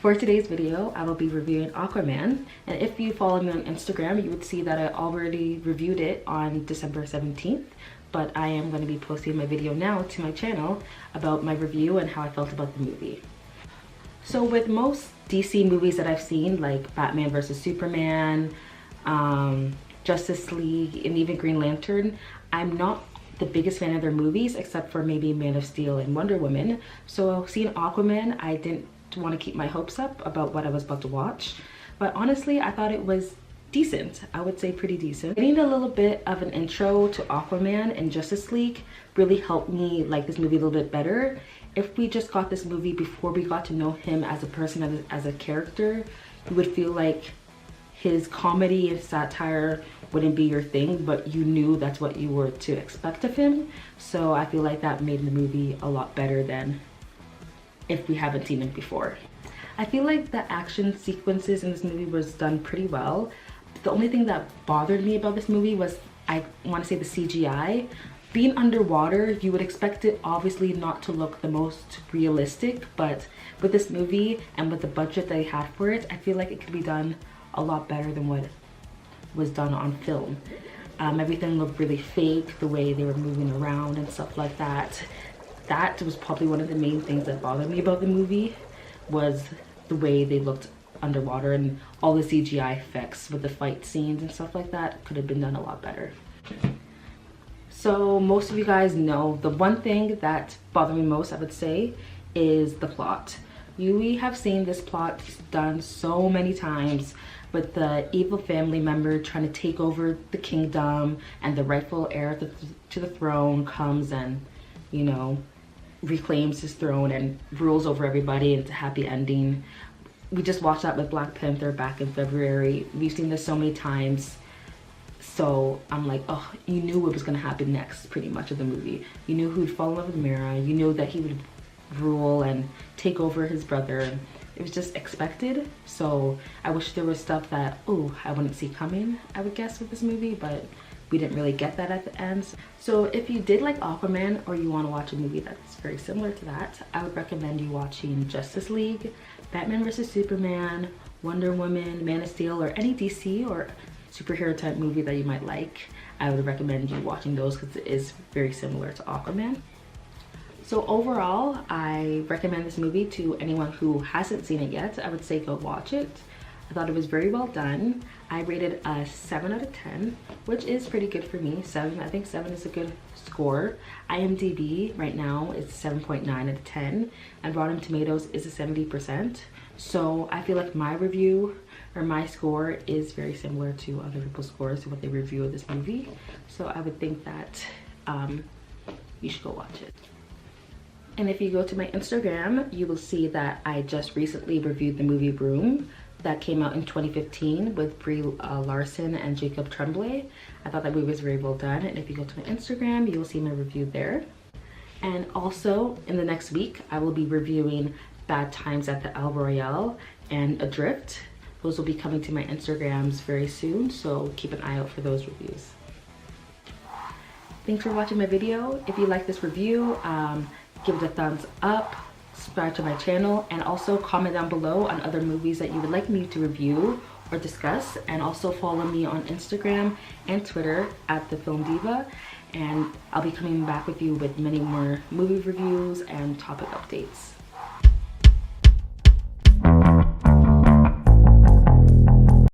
For today's video, I will be reviewing Aquaman, and if you follow me on Instagram, you would see that I already reviewed it on December 17th, but I am going to be posting my video now to my channel about my review and how I felt about the movie. So with most DC movies that I've seen, like Batman vs. Superman, Justice League, and even Green Lantern, I'm not the biggest fan of their movies except for maybe Man of Steel and Wonder Woman. So seeing Aquaman, I didn't want to keep my hopes up about what I was about to watch, but honestly I thought it was decent. I would say pretty decent. Getting a little bit of an intro to Aquaman and Justice League really helped me like this movie a little bit better. If we just got this movie before we got to know him as a person, as a character, you would feel like his comedy and satire wouldn't be your thing, but you knew that's what you were to expect of him. So I feel like that made the movie a lot better than if we haven't seen it before. I feel like the action sequences in this movie was done pretty well. The only thing that bothered me about this movie was, I want to say, the CGI. Being underwater, you would expect it obviously not to look the most realistic, but with this movie and with the budget they had for it, I feel like it could be done a lot better than what was done on film. Everything looked really fake, the way they were moving around and stuff like that. That was probably one of the main things that bothered me about the movie, was the way they looked underwater, and all the CGI effects with the fight scenes and stuff like that could have been done a lot better. So most of you guys know the one thing that bothered me most, I would say, is the plot. We have seen this plot done so many times, with the evil family member trying to take over the kingdom, and the rightful heir to the throne comes and, you know, reclaims his throne and rules over everybody, and it's a happy ending. We just watched that with Black Panther back in February. We've seen this so many times. So I'm like, oh, you knew what was gonna happen next, pretty much, of the movie. You knew who'd fall in love with Mira. You knew that he would rule and take over his brother. It was just expected. So I wish there was stuff that, oh, I wouldn't see coming, I would guess, with this movie, but we didn't really get that at the end. So if you did like Aquaman, or you want to watch a movie that's very similar to that, I would recommend you watching Justice League, Batman vs. Superman, Wonder Woman, Man of Steel, or any DC or superhero type movie that you might like. I would recommend you watching those because it is very similar to Aquaman. So overall, I recommend this movie to anyone who hasn't seen it yet. I would say go watch it. I thought it was very well done. I rated a 7 out of 10, which is pretty good for me. I think 7 is a good score. IMDb right now is 7.9 out of 10, and Rotten Tomatoes is a 70%. So I feel like my review, or my score, is very similar to other people's scores, to what they review of this movie. So I would think that you should go watch it. And if you go to my Instagram, you will see that I just recently reviewed the movie Room that came out in 2015 with Brie Larson and Jacob Tremblay. I thought that movie was very well done, and if you go to my Instagram, you will see my review there. And also in the next week, I will be reviewing Bad Times at the El Royale and Adrift. Those will be coming to my Instagrams very soon, so keep an eye out for those reviews. Thanks for watching my video. If you like this review, give it a thumbs up, subscribe to my channel, and also comment down below on other movies that you would like me to review or discuss. And also follow me on Instagram and Twitter at TheFilmDiva, and I'll be coming back with you with many more movie reviews and topic updates.